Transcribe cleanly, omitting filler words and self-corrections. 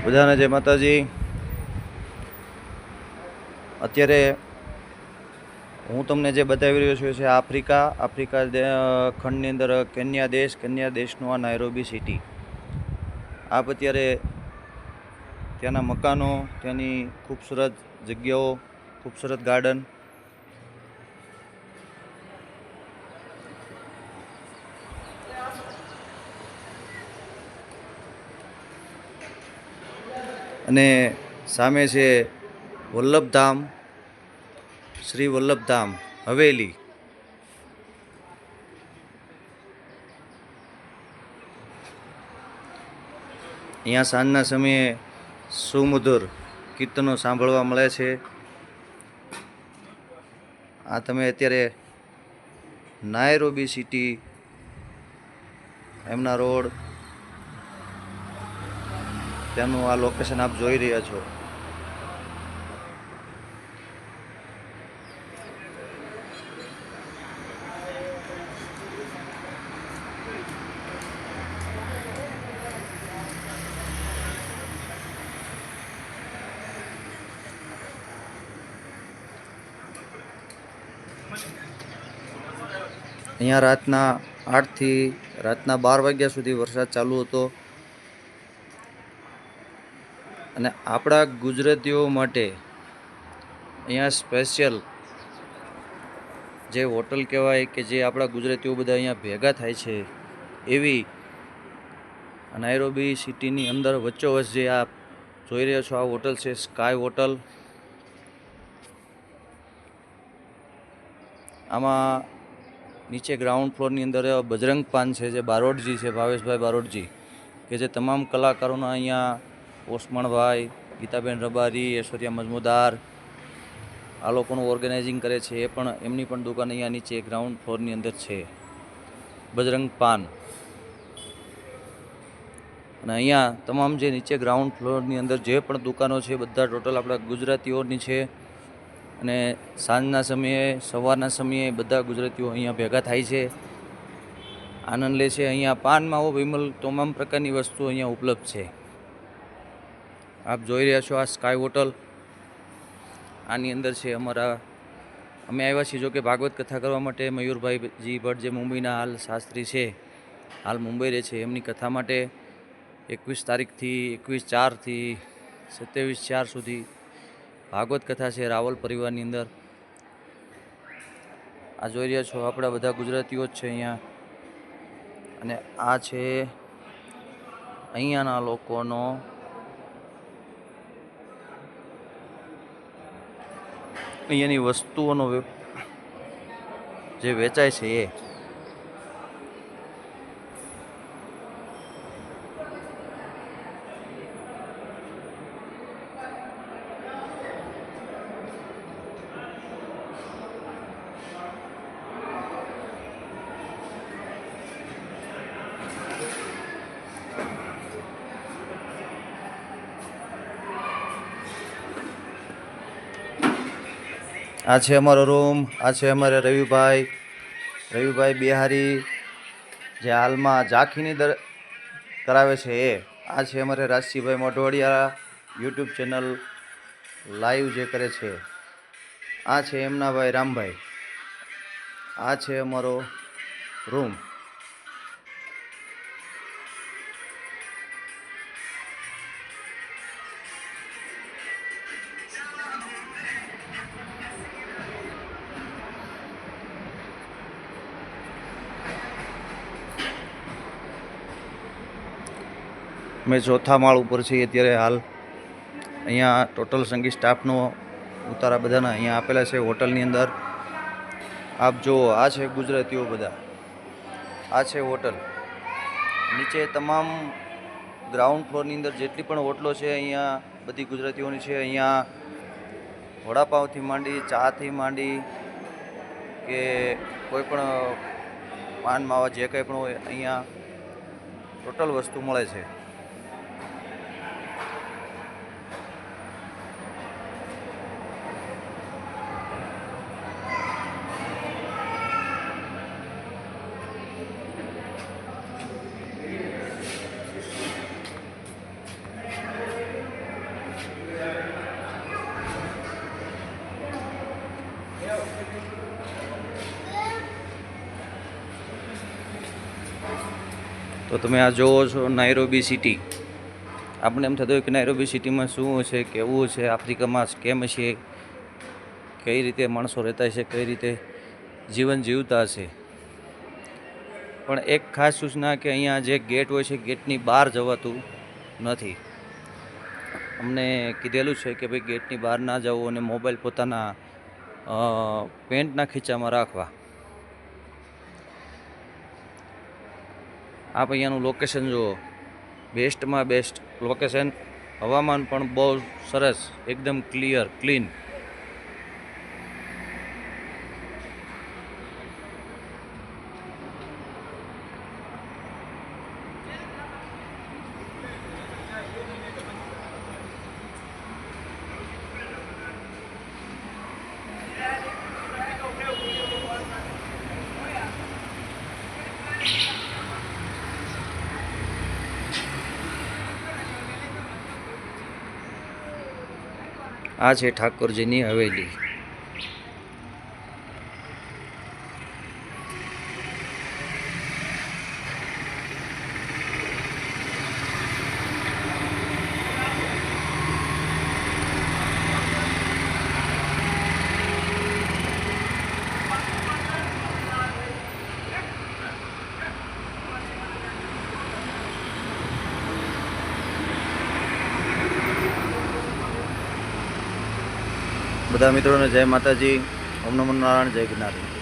બધાને જય માતાજી। અત્યારે હું તમને જે બતાવી રહ્યો છું છે આફ્રિકા ખંડની અંદર કેન્યા દેશનું આ નાયરોબી સિટી। આપ અત્યારે ત્યાંના મકાનો, ત્યાંની ખૂબસૂરત જગ્યાઓ, ખૂબસૂરત ગાર્ડન અને સામે છે વલ્લભધામ, શ્રી વલ્લભધામ હવેલી। અહીંયા સાંજના સમયે સુમધુર કીર્તનો સાંભળવા મળે છે। આ તમે અત્યારે નાયરોબી સિટી, એમના રોડ, ત્યાંનું આ લોકેશન આપ જોઈ રહ્યા છો। અહીંયા રાતના 8 થી રાતના 12 વાગ્યા સુધી વરસાદ ચાલુ હતો અને આપણા ગુજરાતીઓ માટે અહીંયા સ્પેશિયલ જે હોટલ કહેવાય કે જે આપણા ગુજરાતીઓ બધા અહીંયા ભેગા થાય છે એવી નાયરોબી સિટીની અંદર વચ્ચોવચ્ચ જે આપ જોઈ રહ્યા છો આ હોટલ છે સ્કાય હોટલ। આમાં નીચે ગ્રાઉન્ડ ફ્લોરની અંદર બજરંગ પાન છે, જે બારોટજી છે, ભાવેશભાઈ બારોટજી, કે જે તમામ કલાકારોના અહીંયા ઓસમાણભાઈ, ગીતાબેન રબારી, ઐશ્વર્યા મજમુદાર આ લોકોનું ઓર્ગેનાઇઝિંગ કરે છે। એ પણ એમની પણ દુકાન અહીંયા નીચે ગ્રાઉન્ડ ફ્લોરની અંદર છે, બજરંગ પાન। અને અહીંયા તમામ જે નીચે ગ્રાઉન્ડ ફ્લોરની અંદર જે પણ દુકાનો છે બધા ટોટલ આપણા ગુજરાતીઓની છે। અને સાંજના સમયે, સવારના સમયે બધા ગુજરાતીઓ અહીંયા ભેગા થાય છે, આનંદ લે છે। અહીંયા પાન, માવો, વિમલ તમામ પ્રકારની વસ્તુઓ અહીંયા ઉપલબ્ધ છે। આપ જોઈ રહ્યા છો આ સ્કાય હોટલ, આની અંદર છે અમારા અમે આવ્યા છીએ જો કે ભાગવત કથા કરવા માટે। મયુરભાઈજી ભટ્ટ જે મુંબઈના હાલ શાસ્ત્રી છે, હાલ મુંબઈ રહે છે, એમની કથા માટે 21 તારીખથી 21/4થી 27/4 સુધી ભાગવત કથા છે રાવલ પરિવારની અંદર। આ જોઈ રહ્યા છો આપણા બધા ગુજરાતીઓ જ છે અહીંયા। અને આ છે અહીંયાના લોકોનો અહીંયાની વસ્તુઓનો જે વેચાય છે એ। આ છે અમારો રૂમ, આ છે અમારે રવિભાઈ બિહારી જે હાલમાં ઝાંખીની કરાવે છે એ। આ છે અમારે રાજસીભાઈ મોઢવાડિયા યુટ્યુબ ચેનલ લાઈવ જે કરે છે। આ છે એમના ભાઈ રામભાઈ। આ છે અમારો રૂમ। અમે ચોથા માળ ઉપર છીએ અત્યારે હાલ। અહીંયા ટોટલ સંગીત સ્ટાફનો ઉતારા બધાના અહીંયા આપેલા છે હોટલની અંદર। આપ જુઓ, આ છે ગુજરાતીઓ બધા, આ છે હોટલ। નીચે તમામ ગ્રાઉન્ડ ફ્લોરની અંદર જેટલી પણ હોટલો છે અહીંયા બધી ગુજરાતીઓની છે। અહીંયા વડાપાવથી માંડી, ચાથી માંડી કે કોઈ પણ પાન માવા જે કંઈ પણ હોય અહીંયા ટોટલ વસ્તુ મળે છે। તો તમે આ જોવો છો નાઇરોબી સિટી. આપણે એમ થતું હોય કે નાઇરોબી સિટીમાં શું છે, કેવું છે, આફ્રિકામાં કેમ છે, કઈ રીતે માણસો રહેતા છે, કઈ રીતે જીવન જીવતા હશે. પણ એક ખાસ સૂચના કે અહીંયા જે ગેટ હોય છે ગેટની બહાર જવાતું નથી. અમને કીધેલું છે કે ભાઈ ગેટની બહાર ના જવું અને મોબાઈલ પોતાના પેન્ટના ખીચામાં રાખવા. આપ અહીંયાનું લોકેશન જુઓ, બેસ્ટમાં બેસ્ટ લોકેશન. હવામાન પણ બહુ સરસ, એકદમ ક્લિયર, ક્લીન. આ છે ઠાકોરજીની હવેલી. બધા મિત્રોને જય માતાજી, ઓમ નમો નારાયણ, જય ગિરનારી.